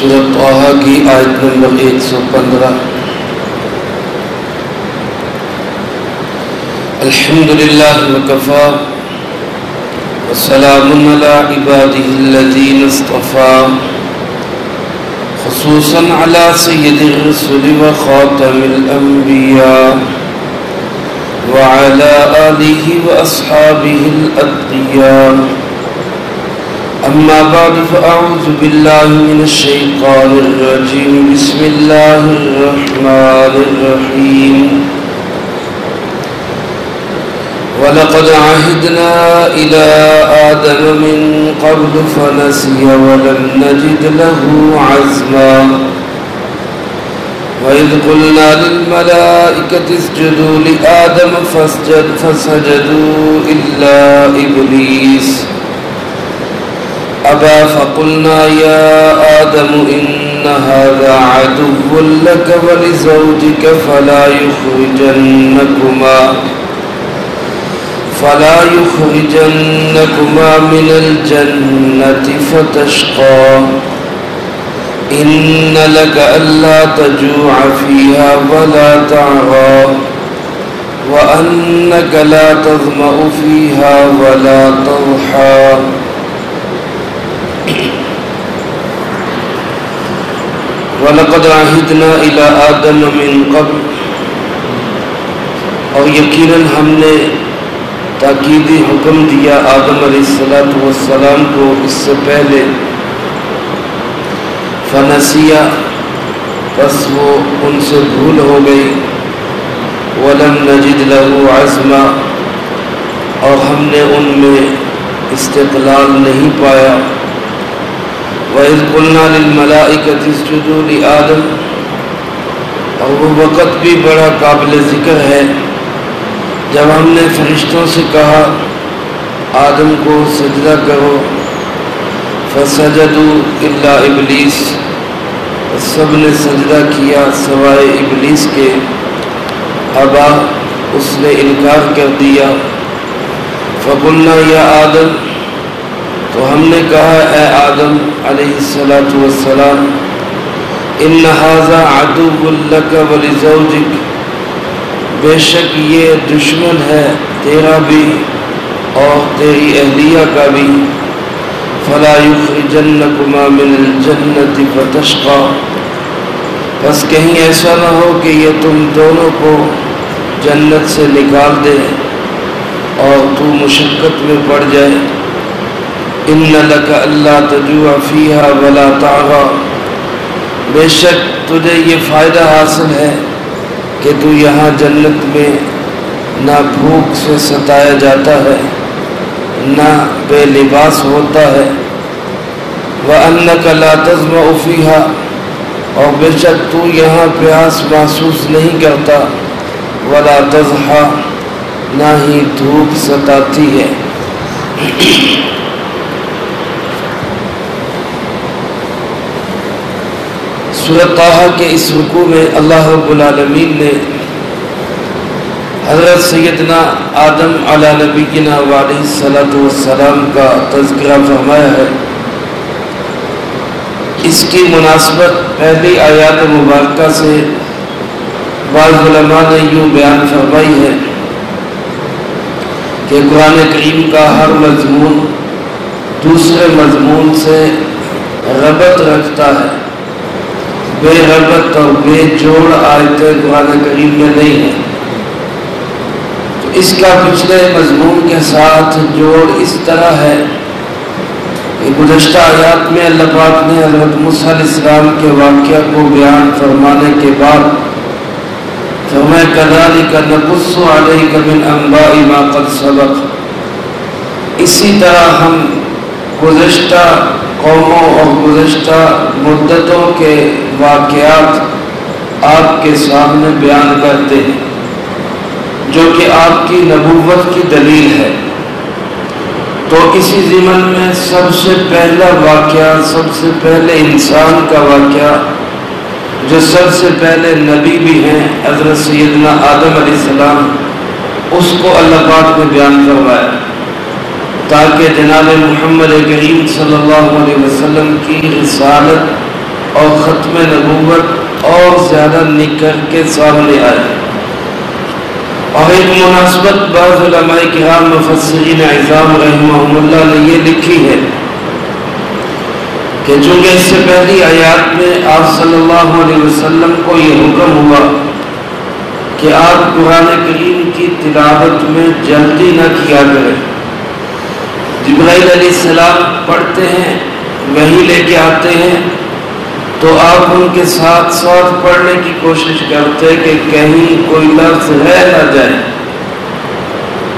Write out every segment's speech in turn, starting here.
سورۃ طٰہٰ کی آیت نمبر 115۔ الحمدللہ وکفیٰ وسلام علی عبادہ الذین اصطفیٰ، خصوصاً علی سید الرسل وخاتم الانبیاء وعلى آلہ واصحابہ الاتقیاء۔ اما بعد فاعوذ باللہ من الشیطان الرجیم، بسم اللہ الرحمن الرحیم۔ وَلَقَدْ عَهِدْنَا إِلَىٰ آدَمَ مِن قَبْلُ فَنَسِيَ وَلَمْ نَجِدْ لَهُ عَزْمًا۔ وَإِذْ قُلْنَا لِلْمَلَائِكَةِ اسْجُدُوا لِآدَمَ فَسَجَدُوا إِلَّا إِبْلِيسَ أَبَىٰ فَقُلْنَا يَا آدَمُ إِنَّ هَٰذَا عَدُوٌّ لَكَ وَلِزَوْجِكَ فلا يخرجنكما من الجنة فتشقى، إن لك ألا تجوع فيها ولا تعرى، وأنك لا تظمأ فيها ولا تضحى۔ وَلَقَدْ عَهِدْنَا إِلَىٰ آدَمَ مِن قَبْلُ، اور یقیناً ہم نے تاکیدی حکم دیا آدم علیہ السلام کو اس سے پہلے۔ فنسیا، پس وہ ان سے بھول ہو گئی۔ ولم نجد له عزما، اور ہم نے ان میں استقلال نہیں پایا۔ وَإِذْ قُلْنَا لِلْمَلَائِكَةِ اسْجُدُوا لِآدَمَ، اور وہ وقت بھی بڑا قابل ذکر ہے جب ہم نے فرشتوں سے کہا آدم کو سجدہ کرو، فسجدوا الا ابلیس، سب نے سجدہ کیا سوائے ابلیس کے۔ ابا، اس نے انکار کر دیا۔ فقلنا یا آدم، تو ہم نے کہا اے آدم علیہ السلام، ان ھذا عدو لک ولزوجک، بے شک یہ دشمن ہے تیرا بھی اور تیری اہلیہ کا بھی۔ فلا یخرجنکما من الجنۃ فتشقى، بس کہیں ایسا نہ ہو کہ یہ تم دونوں کو جنت سے نکال دے اور تو مشقت میں پڑ جائے۔ ان لک الا تجوع فیہا ولا تعری، بے شک تجھے یہ فائدہ حاصل ہے کہ تو یہاں جنت میں نہ بھوک سے ستایا جاتا ہے نہ بے لباس ہوتا ہے۔ وَأَنَّكَ لَا تَظْمَأُ فِيهَا، اور بے شک تو یہاں پیاس محسوس نہیں کرتا۔ وَلَا تَضْحَىٰ، نہ ہی دھوپ ستاتی ہے۔ سورۃ طٰہٰ کے اس رکوع میں اللہ رب العالمین نے حضرت سیدنا آدم علی نبینا وعلیہ السلام کا تذکرہ فرمایا ہے۔ اس کی مناسبت پہلی آیات مبارکہ سے بعض علماء نے یوں بیان فرمائی ہے کہ قرآن کریم کا ہر مضمون دوسرے مضمون سے ربط رکھتا ہے، بے ربط اور بے جوڑ آیتیں قرآن کریم میں نہیں ہیں۔ تو اس کا پچھلے مضمون کے ساتھ جوڑ اس طرح ہے کہ گزشتہ آیات میں اللہ پاک نے حضرت موسیٰ علیہ السلام کے واقعہ کو بیان فرمانے کے بعد فرمایا کذالک نقص علیک من انباء ما قد سبق، اسی طرح ہم گزشتہ قوموں اور گزشتہ مدتوں کے واقعات آپ کے سامنے بیان کرتے ہیں جو کہ آپ کی نبوت کی دلیل ہے۔ تو اسی ضمن میں سب سے پہلا واقعہ، سب سے پہلے انسان کا واقعہ، جو سب سے پہلے نبی بھی ہیں حضرت سیدنا آدم علیہ السلام، اس کو اللہ پاک نے بیان کروایا تاکہ جناب محمد کریم صلی اللہ علیہ وسلم کی رسالت اور ختم نبوت اور زیادہ نکھر کے سامنے آئے۔ اور ایک مناسبت بعض علماء کرام مفسرین اعظام رحمہم اللہ نے یہ لکھی ہے کہ چونکہ اس سے پہلی آیات میں آپ صلی اللہ علیہ وسلم کو یہ حکم ہوا کہ آپ قرآن کریم کی تلاوت میں جلدی نہ کیا کریں۔ جبرائیل علیہ السلام پڑھتے ہیں، وحی لے کے آتے ہیں، تو آپ ان کے ساتھ ساتھ پڑھنے کی کوشش کرتے کہ کہیں کوئی لفظ رہ نہ جائے۔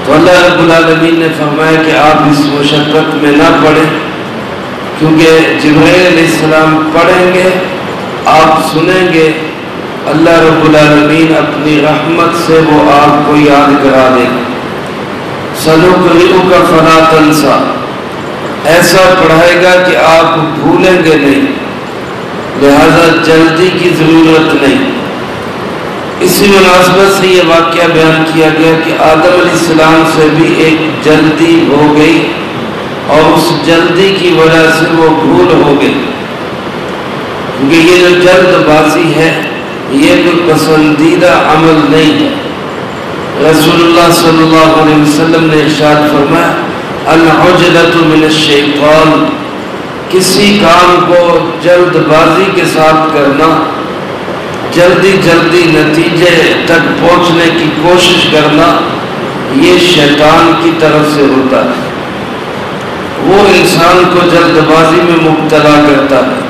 تو اللہ رب العالمین نے فرمایا کہ آپ اس مشقت میں نہ پڑھیں، کیونکہ جبرائیل علیہ السلام پڑھیں گے، آپ سنیں گے، اللہ رب العالمین اپنی رحمت سے وہ آپ کو یاد کرا دے گا۔ سَنُقْرِئُكَ فَلَا تَنْسَى، ایسا پڑھائے گا کہ آپ بھولیں گے نہیں، لہذا جلدی کی ضرورت نہیں۔ اسی مناسبت سے یہ واقعہ بیان کیا گیا کہ آدم علیہ السلام سے بھی ایک جلدی ہو گئی اور اس جلدی کی وجہ سے وہ بھول ہو گئی، کیونکہ یہ جو جلد بازی ہے یہ کوئی پسندیدہ عمل نہیں ہے۔ رسول اللہ صلی اللہ علیہ وسلم نے ارشاد فرمایا العجلۃ من الشیطان، کسی کام کو جلد بازی کے ساتھ کرنا، جلدی جلدی نتیجے تک پہنچنے کی کوشش کرنا، یہ شیطان کی طرف سے ہوتا ہے۔ وہ انسان کو جلد بازی میں مبتلا کرتا ہے۔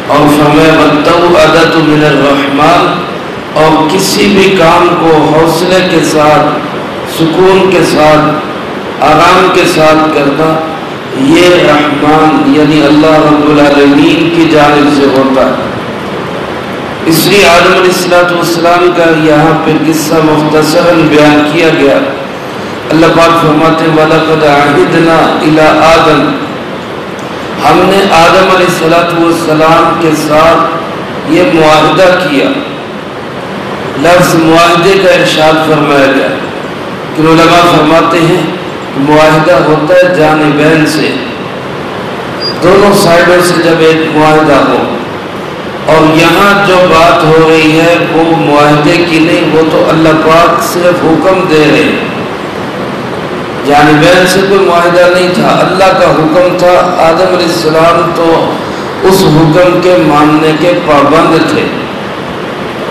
اور فرمایا والتوعدۃ من الرحمن، اور کسی بھی کام کو حوصلے کے ساتھ، سکون کے ساتھ، آرام کے ساتھ کرنا، یہ رحمان یعنی اللہ رب العالمین کی جانب سے ہوتا ہے۔ اس لیے آدم علیہ السلام کا یہاں پہ قصہ مختصراً بیان کیا گیا۔ اللہ پاک فرماتے ہیں وَلَقَدْ عَهِدْنَا إِلَىٰ آدَمَ، ہم نے آدم علیہ السلام کے ساتھ یہ معاہدہ کیا۔ لفظ معاہدے کا ارشاد فرمایا گیا کہ علماء فرماتے ہیں معاہدہ ہوتا ہے جانبین سے، دونوں سائڈوں سے جب ایک معاہدہ ہو، اور یہاں جو بات ہو رہی ہے وہ معاہدے کی نہیں، وہ تو اللہ پاک صرف حکم دے رہے ہیں، جانبین سے کوئی معاہدہ نہیں تھا، اللہ کا حکم تھا۔ آدم علیہ السلام تو اس حکم کے ماننے کے پابند تھے،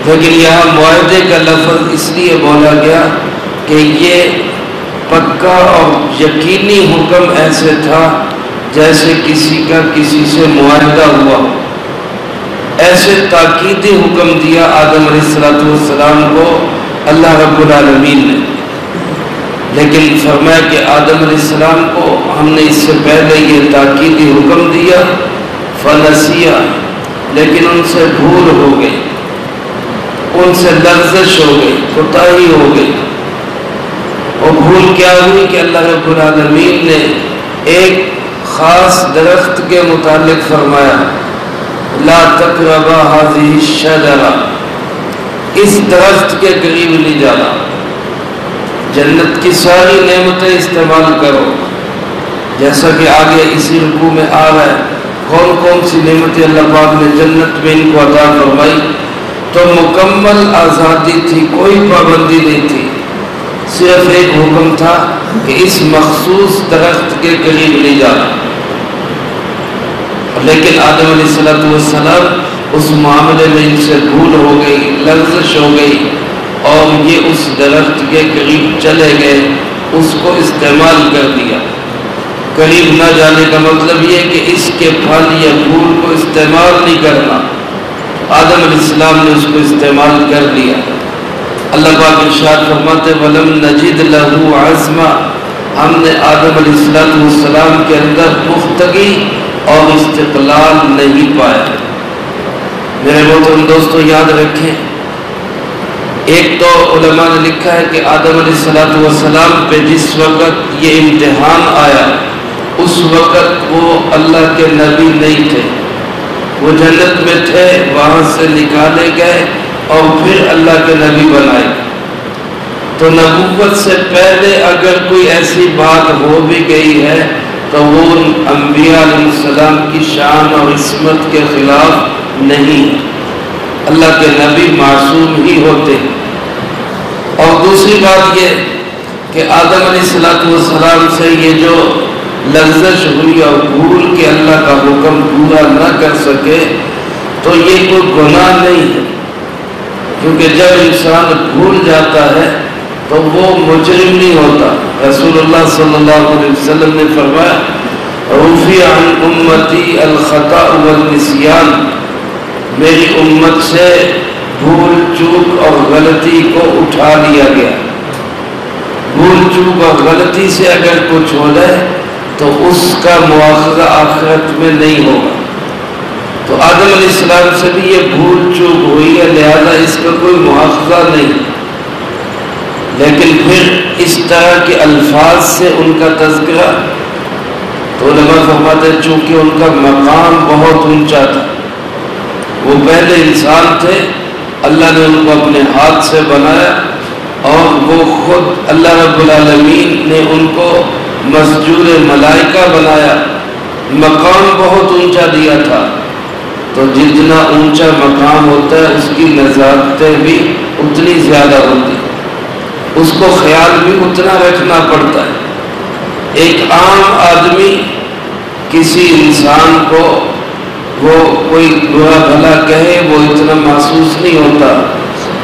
لیکن یہاں معاہدے کا لفظ اس لیے بولا گیا کہ یہ پکا اور یقینی حکم ایسے تھا جیسے کسی کا کسی سے معاہدہ ہوا، ایسے تاکیدی حکم دیا آدم علیہ السلام کو اللہ رب العالمین نے۔ لیکن فرمایا کہ آدم علیہ السلام کو ہم نے اس سے پہلے یہ تاکیدی حکم دیا، فنسیا، لیکن ان سے بھول ہو گئی، ان سے لغزش ہو گئی، کوتاہی ہو گئی۔ اور بھول کیا ہوئی کہ اللہ رب العالمین نے ایک خاص درخت کے متعلق فرمایا لا تقربا هذه الشجرہ، اس درخت کے قریب نہیں جانا، جنت کی ساری نعمتیں استعمال کرو، جیسا کہ آگے اسی رکوع میں آ رہا ہے کون کون سی نعمتیں اللہ پاک نے جنت میں ان کو عطا فرمائی۔ تو مکمل آزادی تھی، کوئی پابندی نہیں تھی، صرف ایک حکم تھا کہ اس مخصوص درخت کے قریب نہیں جانا۔ لیکن آدم علیہ السلام اس معاملے میں ان سے بھول ہو گئی، لغزش ہو گئی، اور یہ اس درخت کے قریب چلے گئے، اس کو استعمال کر دیا۔ قریب نہ جانے کا مطلب یہ کہ اس کے پھل یا پھول کو استعمال نہیں کرنا، آدم علیہ السلام نے اس کو استعمال کر لیا۔ اللہ پاک ارشاد فرماتے وَلَمْ نَجِدْ لَهُ عَزْمًا، ہم نے آدم علیہ السلام کے اندر پختگی اور استقلال نہیں پایا۔ میرے محترم دوستو یاد رکھیں، ایک تو علماء نے لکھا ہے کہ آدم علیہ السلام پہ جس وقت یہ امتحان آیا اس وقت وہ اللہ کے نبی نہیں تھے، وہ جنت میں تھے، وہاں سے نکالے گئے اور پھر اللہ کے نبی بنائے۔ تو نبوت سے پہلے اگر کوئی ایسی بات ہو بھی گئی ہے تو وہ انبیاء علیہ السلام کی شان اور عصمت کے خلاف نہیں، اللہ کے نبی معصوم ہی ہوتے ہیں۔ اور دوسری بات یہ کہ آدم علیہ السلام سے یہ جو لغزش ہوئی اور بھول کے اللہ کا حکم پورا نہ کر سکے تو یہ کوئی گناہ نہیں ہے، کیونکہ جب انسان بھول جاتا ہے تو وہ مجرم نہیں ہوتا۔ رسول اللہ صلی اللہ علیہ وسلم نے فرمایا رفع عن امتی الخطأ والنسیان، میری امت سے بھول چوک اور غلطی کو اٹھا لیا گیا۔ بھول چوک اور غلطی سے اگر کچھ ہو جائے تو اس کا مواخذہ آخرت میں نہیں ہوگا۔ تو آدم علیہ السلام سے بھی یہ بھول چوک ہوئی ہے، لہذا اس کا کوئی مواخذہ نہیں، لیکن پھر اس طرح کے الفاظ سے ان کا تذکرہ تو علماء فرماتے ہیں چونکہ ان کا مقام بہت اونچا تھا، وہ پہلے انسان تھے، اللہ نے ان کو اپنے ہاتھ سے بنایا اور وہ خود اللہ رب العالمین نے ان کو مسجود ملائکہ بنایا، مقام بہت اونچا دیا تھا۔ تو جتنا اونچا مقام ہوتا ہے اس کی نزاکتیں بھی اتنی زیادہ ہوتی، اس کو خیال بھی اتنا رکھنا پڑتا ہے۔ ایک عام آدمی کسی انسان کو وہ کوئی برا بھلا کہے وہ اتنا محسوس نہیں ہوتا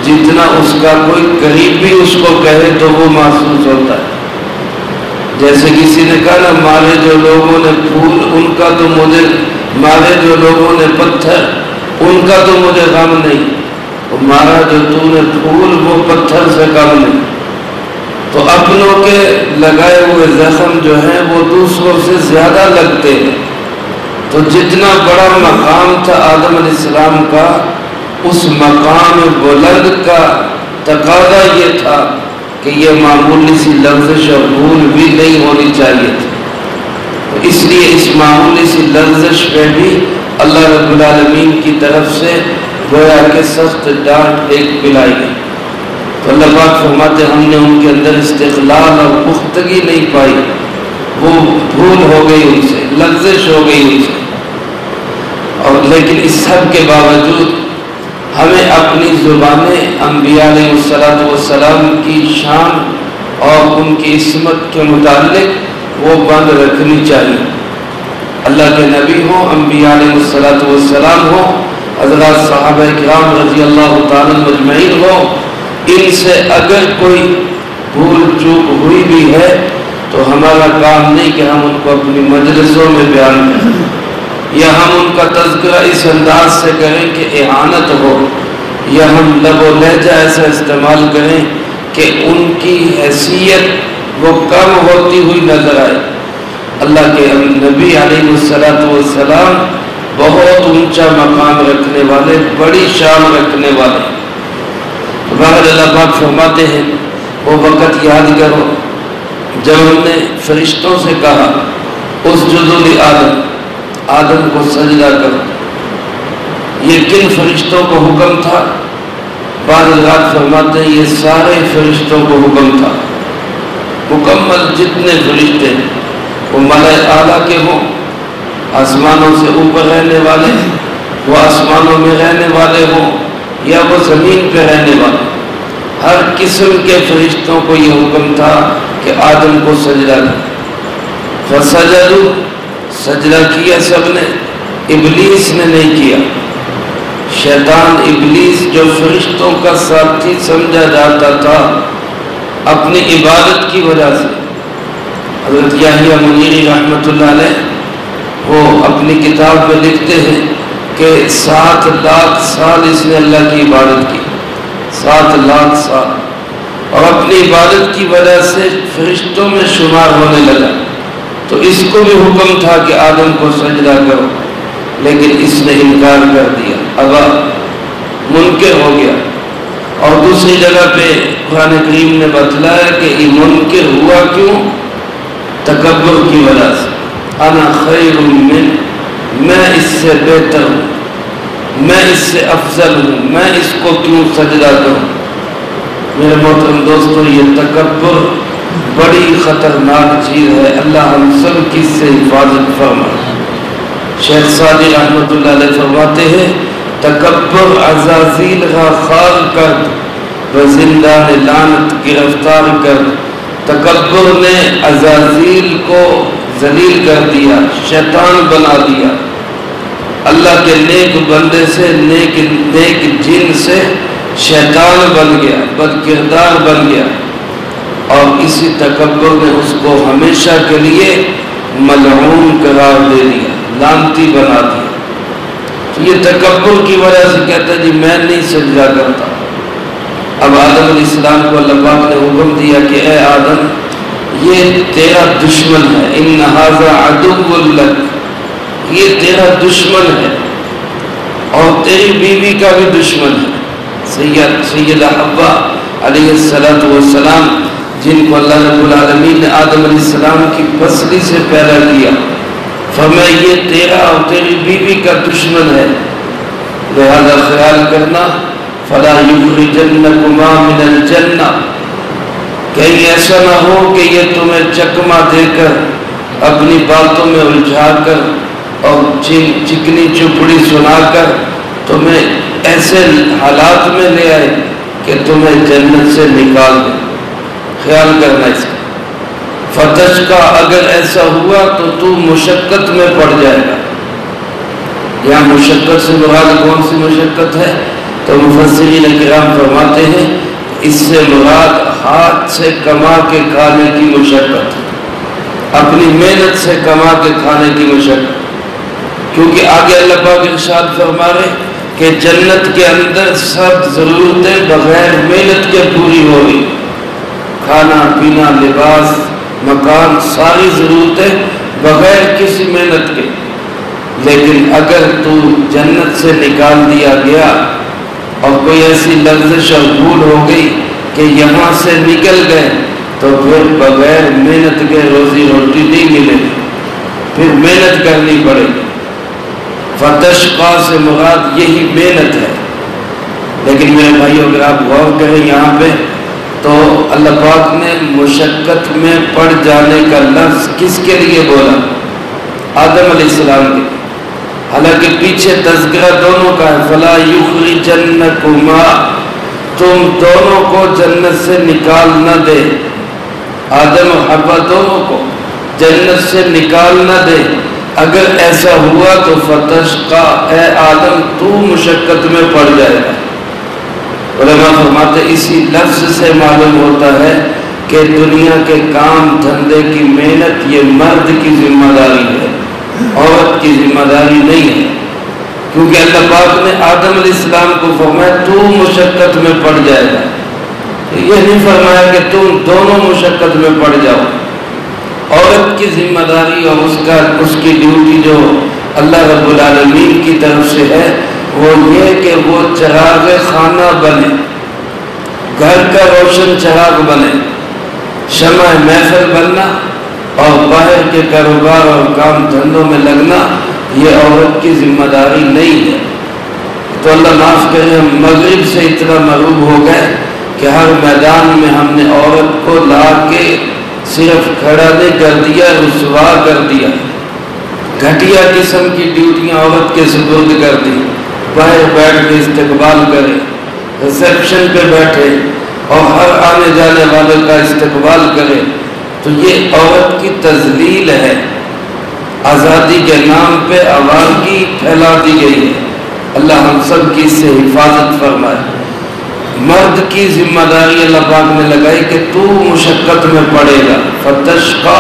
جتنا اس کا کوئی قریب بھی اس کو کہے تو وہ محسوس ہوتا ہے۔ جیسے کسی نے کہا نا مارے جو لوگوں نے پھول ان کا تو مجھے، مارے جو لوگوں نے پتھر ان کا تو مجھے غم نہیں، مارا جو تو نے پھول وہ پتھر سے کم نہیں۔ تو اپنوں کے لگائے ہوئے زخم جو ہیں وہ دوسروں سے زیادہ لگتے ہیں۔ تو جتنا بڑا مقام تھا آدم علیہ السلام کا، اس مقام بلند کا تقاضا یہ تھا کہ یہ معمولی سی لغزش اور بھول بھی نہیں ہونی چاہیے تھی۔ تو اس لیے اس معمولی سی لغزش پہ بھی اللہ رب العالمین کی طرف سے گویا کہ سخت ڈانٹ ایک پلائی گئی۔ تو اللہ پاک فرماتے ہم نے ان کے اندر استقلال اور پختگی نہیں پائی، وہ بھول ہو گئی ان سے، لغزش ہو گئی ان سے۔ اور لیکن اس سب کے باوجود ہمیں اپنی زبانیں انبیاء علیہ السلام کی شان اور ان کی عصمت کے متعلق وہ بند رکھنی چاہیے۔ اللہ کے نبی ہوں، انبیاء علیہ السلام ہوں، حضرات صحابہ کرام رضی اللہ تعالیٰ مجمعین ہوں، ان سے اگر کوئی بھول چوک ہوئی بھی ہے تو ہمارا کام نہیں کہ ہم ان کو اپنی مجلسوں میں بیان کریں یا ہم ان کا تذکرہ اس انداز سے کریں کہ اہانت ہو، یا ہم لب و لہجہ ایسا استعمال کریں کہ ان کی حیثیت وہ کم ہوتی ہوئی نظر آئے۔ اللہ کے نبی علیہ السلام بہت اونچا مقام رکھنے والے، بڑی شان رکھنے والے۔ بہر اللہ پاک فرماتے ہیں وہ وقت یاد کرو جب ہم نے فرشتوں سے کہا اسجدوا لآدم، آدم کو سجدہ کرو۔ یہ کن فرشتوں کو حکم تھا؟ بعض حضرات فرماتے ہیں یہ سارے فرشتوں کو حکم تھا، مکمل جتنے فرشتے وہ ملائکہ اعلیٰ کے ہوں، آسمانوں سے اوپر رہنے والے، وہ آسمانوں میں رہنے والے ہوں یا وہ زمین پہ رہنے والے، ہر قسم کے فرشتوں کو یہ حکم تھا کہ آدم کو سجدہ کرو۔ فسجدوا، سجدہ کیا سب نے، ابلیس نے نہیں کیا۔ شیطان ابلیس جو فرشتوں کا ساتھی سمجھا جاتا تھا اپنی عبادت کی وجہ سے، حضرت یحییٰ منیری رحمۃ اللہ علیہ وہ اپنی کتاب میں لکھتے ہیں کہ 7 لاکھ سال اس نے اللہ کی عبادت کی، 7 لاکھ سال، اور اپنی عبادت کی وجہ سے فرشتوں میں شمار ہونے لگا۔ تو اس کو بھی حکم تھا کہ آدم کو سجدہ کرو، لیکن اس نے انکار کر دیا، ابا، منکر ہو گیا۔ اور دوسری جگہ پہ قرآن کریم نے بتلایا کہ یہ منکر ہوا کیوں؟ تکبر کی وجہ سے، انا خیر من، میں اس سے بہتر ہوں، میں اس سے افضل ہوں، میں اس کو کیوں سجدہ کروں؟ میرے محترم دوستو، یہ تکبر بڑی خطرناک چیز ہے، اللہ ہم سب کی اس سے حفاظت فرمائے۔ شیخ سعدی رحمۃ اللہ علیہ فرماتے ہیں تکبر عزازیل را خار کرد، بزندان لعنت گرفتار کرد۔ تکبر نے عزازیل کو ذلیل کر دیا، شیطان بنا دیا، اللہ کے نیک بندے سے نیک جن سے شیطان بن گیا، بد کردار بن گیا، اور اسی تکبر نے اس کو ہمیشہ کے لیے ملعون قرار دے دیا، لعنتی بنا دیا۔ تو یہ تکبر کی وجہ سے کہتا ہے جی میں نہیں سجدہ کرتا۔ اب آدم علیہ السلام کو اللہ پاک نے حکم دیا کہ اے آدم یہ تیرا دشمن ہے، ان ھذا عدو لک، یہ تیرا دشمن ہے اور تیری بیوی کا بھی دشمن ہے۔ سیدہ حوا علیہ السلام جن کو اللہ رب العالمین نے آدم علیہ السلام کی پسلی سے پیدا کیا، فرمایا یہ تیرا اور تیری بیوی کا دشمن ہے، لہذا خیال کرنا فلا یخرجنکما من الجنہ، کہیں ایسا نہ ہو کہ یہ تمہیں چکما دے کر اپنی باتوں میں الجھا کر اور چکنی چپڑی سنا کر تمہیں ایسے حالات میں لے آئے کہ تمہیں جنت سے نکال دے۔ خیال کرنا اس کا فتش کا، اگر ایسا ہوا تو مشقت میں پڑ جائے گا۔ یہاں مشقت سے مراد کون سی مشقت ہے؟ تو مفسرین کرام فرماتے ہیں اس سے مراد ہاتھ سے کما کے کھانے کی مشقت، اپنی محنت سے کما کے کھانے کی مشقت، کیونکہ آگے اللہ پاک ارشاد فرما رہے کہ جنت کے اندر سب ضرورتیں بغیر محنت کے پوری ہوگی، کھانا پینا لباس مکان ساری ضرورتیں بغیر کسی محنت کے۔ لیکن اگر تو جنت سے نکال دیا گیا اور کوئی ایسی لغزش اور بھول ہو گئی کہ یہاں سے نکل گئے تو پھر بغیر محنت کے روزی روٹی نہیں ملے گی، پھر محنت کرنی پڑے گی۔ فتشقا سے مراد یہی محنت ہے۔ لیکن میرے بھائیو اگر آپ غور کریں یہاں پہ تو اللہ پاک نے مشقت میں پڑ جانے کا لفظ کس کے لیے بولا؟ آدم علیہ السلام کے، حالانکہ پیچھے تذکرہ دونوں کا ہے، فلا یخرجنکما، تم دونوں کو جنت سے نکال نہ دے، آدم اور حوا دونوں کو جنت سے نکال نہ دے۔ اگر ایسا ہوا تو فتشقا، اے آدم تو مشقت میں پڑ جائے گا۔ علماء فرماتے اسی لفظ سے معلوم ہوتا ہے کہ دنیا کے کام دھندے کی محنت یہ مرد کی ذمہ داری ہے، عورت کی ذمہ داری نہیں ہے، کیونکہ اللہ پاک نے آدم علیہ السلام کو فرمایا تو مشقت میں پڑ جائے گا، یہ نہیں فرمایا کہ تم دونوں مشقت میں پڑ جاؤ۔ عورت کی ذمہ داری اور اس کی ڈیوٹی جو اللہ رب العالمین کی طرف سے ہے وہ یہ کہ وہ چراغ خانہ بنے، گھر کا روشن چراغ بنے، شمع محفل بننا اور باہر کے کاروبار اور کام دھندوں میں لگنا یہ عورت کی ذمہ داری نہیں ہے۔ تو اللہ معاف کرے ہم مغرب سے اتنا مغروب ہو گئے کہ ہر میدان میں ہم نے عورت کو لا کے صرف کھڑا نہیں کر دیا، رسوا کر دیا، گھٹیا قسم کی ڈیوٹیاں عورت کے سپرد کر دی، باہر بیٹھ کے استقبال کرے، ریسیپشن پہ بیٹھے اور ہر آنے جانے والے کا استقبال کرے، تو یہ عورت کی تذلیل ہے، آزادی کے نام پہ آوارگی پھیلا دی گئی ہے۔ اللہ ہم سب کی اس سے حفاظت فرمائے۔ مرد کی ذمہ داری اللہ پاک نے لگائی کہ تو مشقت میں پڑے گا، فتشقا،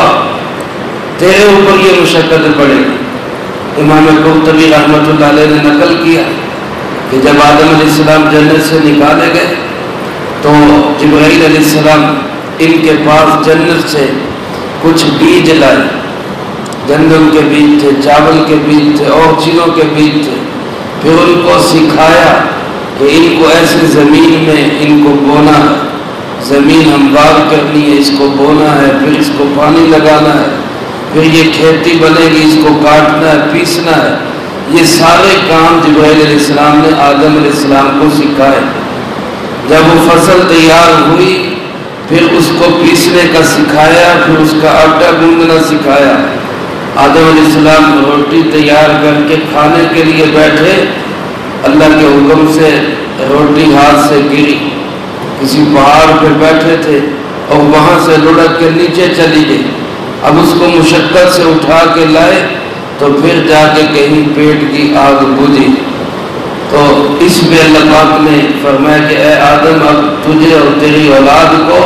تیرے اوپر یہ مشقت پڑے گی۔ امام قرطبی رحمۃ اللہ علیہ نے نقل کیا کہ جب آدم علیہ السلام جنت سے نکالے گئے تو جبرائیل علیہ السلام ان کے پاس جنت سے کچھ بیج لائے، گندم کے بیج تھے، چاول کے بیج تھے اور چیزوں کے بیج تھے، پھر ان کو سکھایا کہ ان کو ایسے زمین میں ان کو بونا ہے، زمین ہموار کرنی ہے، اس کو بونا ہے، پھر اس کو پانی لگانا ہے، پھر یہ کھیتی بنے گی، اس کو کاٹنا ہے، پیسنا ہے۔ یہ سارے کام جبرائیل علیہ السلام نے آدم علیہ السلام کو سکھائے۔ جب وہ فصل تیار ہوئی پھر اس کو پیسنے کا سکھایا، پھر اس کا آٹا گوندنا سکھایا۔ آدم علیہ السلام روٹی تیار کر کے کھانے کے لیے بیٹھے اللہ کے حکم سے روٹی ہاتھ سے گری، کسی پہاڑ پہ بیٹھے تھے اور وہاں سے لڑک کے نیچے چلی گئی، اب اس کو مشقت سے اٹھا کے لائے تو پھر جا کے کہیں پیٹ کی آگ بجھی، تو اس میں اللہ پاک نے فرمایا کہ اے آدم اب تجھے اور تیری اولاد کو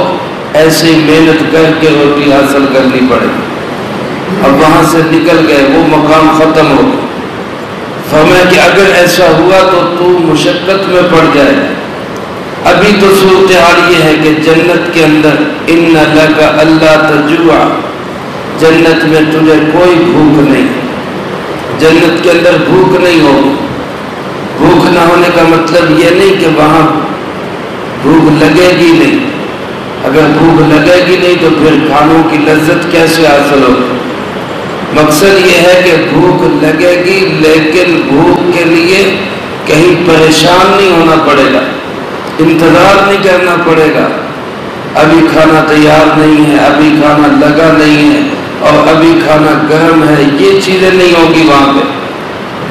ایسی محنت کر کے روٹی حاصل کرنی پڑے گی۔ اب وہاں سے نکل گئے، وہ مقام ختم ہو گیا۔ فرمایا کہ اگر ایسا ہوا تو مشقت میں پڑ جائے۔ ابھی تو صورتحال یہ ہے کہ جنت کے اندر ان لک الا تجوع، جنت میں تجھے کوئی بھوک نہیں، جنت کے اندر بھوک نہیں ہوگی۔ بھوک نہ ہونے کا مطلب یہ نہیں کہ وہاں بھوک لگے گی نہیں، اگر بھوک لگے گی نہیں تو پھر کھانوں کی لذت کیسے حاصل ہوگی؟ مقصد یہ ہے کہ بھوک لگے گی لیکن بھوک کے لیے کہیں پریشان نہیں ہونا پڑے گا، انتظار نہیں کرنا پڑے گا، ابھی کھانا تیار نہیں ہے، ابھی کھانا لگا نہیں ہے اور ابھی کھانا گرم ہے، یہ چیزیں نہیں ہوگی وہاں پہ۔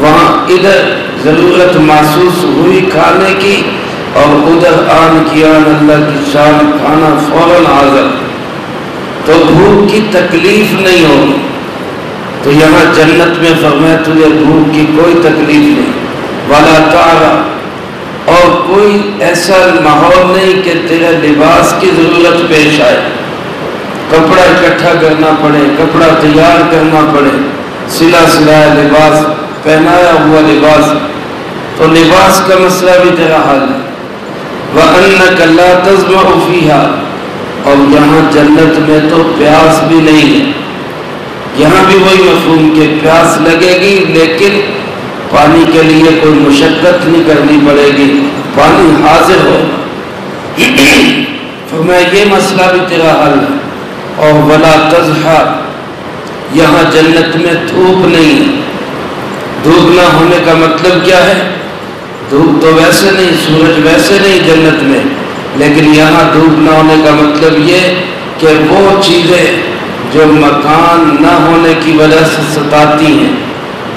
وہاں ادھر ضرورت محسوس ہوئی کھانے کی اور ادھر آن کی آن اللہ کی شان، کھانا فوراً حاضر، تو بھوک کی تکلیف نہیں ہوگی۔ تو یہاں جنت میں فرمایا تجھے بھوک کی کوئی تکلیف نہیں، ولا تعرا، اور کوئی ایسا ماحول نہیں کہ تیرے لباس کی ضرورت پیش آئے، کپڑا اکٹھا کرنا پڑے، کپڑا تیار کرنا پڑے، سلا سلایا لباس، پہنایا ہوا لباس، تو لباس کا مسئلہ بھی تیرا حل ہے۔ وَأَنَّكَ لَا تَظْمَأُ فِيهَا، اور یہاں جنت میں تو پیاس بھی نہیں ہے۔ یہاں بھی وہی مفہوم کہ پیاس لگے گی لیکن پانی کے لیے کوئی مشقت نہیں کرنی پڑے گی، پانی حاضر ہو۔ فرمایا یہ مسئلہ بھی تیرا حل ہے۔ اور وَلَا تَضْحَىٰ، یہاں جنت میں دھوپ نہیں ہے۔ دھوپ نہ ہونے کا مطلب کیا ہے؟ دھوپ تو ویسے نہیں، سورج ویسے نہیں جنت میں، لیکن یہاں دھوپ نہ ہونے کا مطلب یہ کہ وہ چیزیں جو مکان نہ ہونے کی وجہ سے ستاتی ہیں،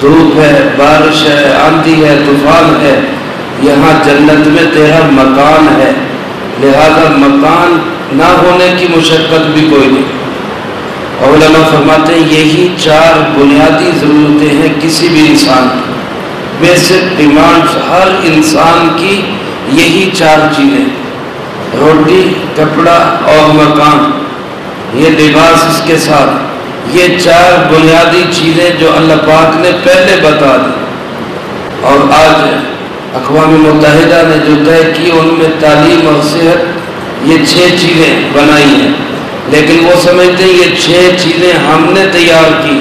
دھوپ ہے، بارش ہے، آندھی ہے، طوفان ہے، یہاں جنت میں تیرا مکان ہے، لہذا مکان نہ ہونے کی مشقت بھی کوئی نہیں۔ اور علماء فرماتے ہیں یہی چار بنیادی ضرورتیں ہیں کسی بھی انسان کی، بیسک ڈیمانڈز ہر انسان کی یہی چار چیزیں، روٹی، کپڑا اور مکان، یہ لباس اس کے ساتھ، یہ چار بنیادی چیزیں جو اللہ پاک نے پہلے بتا دی۔ اور آج اقوام متحدہ نے جو طے کی ان میں تعلیم اور صحت، یہ 6 چیزیں بنائی ہیں، لیکن وہ سمجھتے ہیں یہ 6 چیزیں ہم نے تیار کی،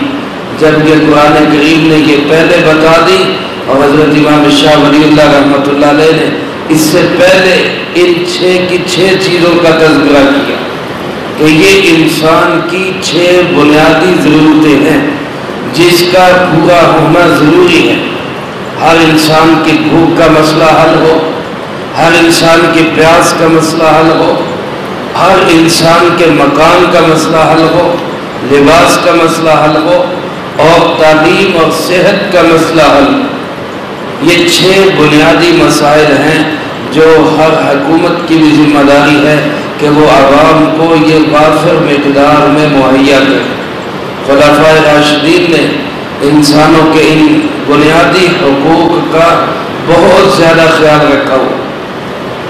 جبکہ قرآن کریم نے یہ پہلے بتا دی، اور حضرت امام شاہ ولی اللہ رحمۃ اللہ علیہ نے اس سے پہلے ان 6 کی 6 چیزوں کا تذکرہ کیا کہ یہ انسان کی 6 بنیادی ضرورتیں ہیں جس کا پورا ہونا ضروری ہے۔ ہر انسان کی بھوک کا مسئلہ حل ہو، ہر انسان کی پیاس کا مسئلہ حل ہو، ہر انسان کے مکان کا مسئلہ حل ہو، لباس کا مسئلہ حل ہو، اور تعلیم اور صحت کا مسئلہ حل ہو۔ یہ 6 بنیادی مسائل ہیں جو ہر حکومت کی بھی ذمہ داری ہے کہ وہ عوام کو یہ وافر مقدار میں مہیا کرے۔ خلفائے راشدین نے انسانوں کے ان بنیادی حقوق کا بہت زیادہ خیال رکھا ہوا،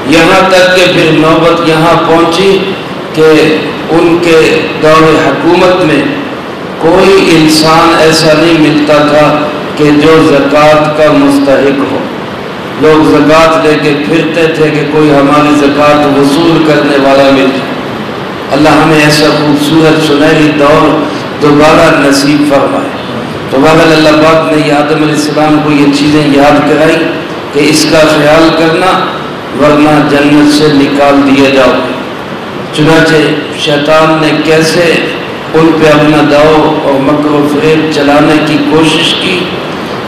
یہاں تک کہ پھر نوبت یہاں پہنچی کہ ان کے دور حکومت میں کوئی انسان ایسا نہیں ملتا تھا کہ جو زکوٰۃ کا مستحق ہو۔ لوگ زکوٰۃ لے کے پھرتے تھے کہ کوئی ہماری زکوٰۃ وصول کرنے والا مل جائے۔ اللہ ہمیں ایسا خوبصورت سنہری دور دوبارہ نصیب فرمائے۔ تو بہرحال اللہ پاک نے آدم علیہ السلام کو یہ چیزیں یاد کرائی کہ اس کا خیال کرنا ورنہ جنت سے نکال دیے جاؤ۔ چنانچہ شیطان نے کیسے ان پہ اپنا داؤ اور مکر و فریب چلانے کی کوشش کی،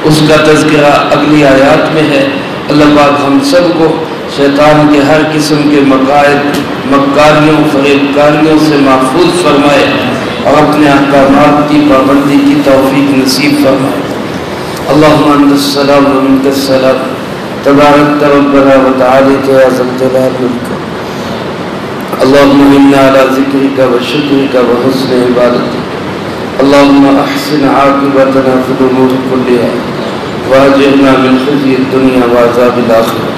اس کا تذکرہ اگلی آیات میں ہے۔ اللہ پاک ہم سب کو شیطان کے ہر قسم کے مقائد، مکاریوں، فریب کاریوں سے محفوظ فرمائے اور اپنے احکامات کی پابندی کی توفیق نصیب فرمائے۔ اللہم انت السلام و منک السلام تبارك ربنا وتعالى يا ذا الجلال والإكرام. اللهم إنا على ذكرك وشكرك وحسن عبادتك. اللهم أحسن عاقبتنا في الأمور كلها وأجرنا من خزي الدنيا وعذاب الآخرة.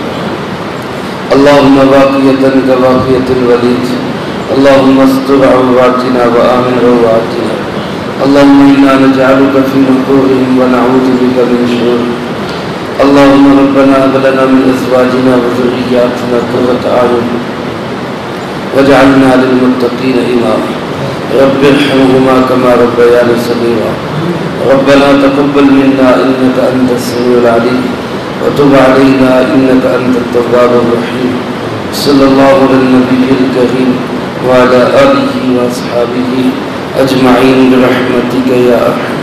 اللهم باقية كباقية الوليد. اللهم استر عوراتنا وآمن روعاتنا. اللهم إنا نجعلك في نحورهم ونعوذ بك من شرورهم. اللهم ربنا هب لنا من أزواجنا وذرياتنا قرة أعين واجعلنا للمتقين إماما. رب ارحمهما كما ربياني صغيرا. ربنا تقبل منا إنك أنت السميع العليم وتب علينا إنك أنت التواب الرحيم. صلى الله على النبي الكريم وعلى آله وأصحابه أجمعين برحمتك يا أرحم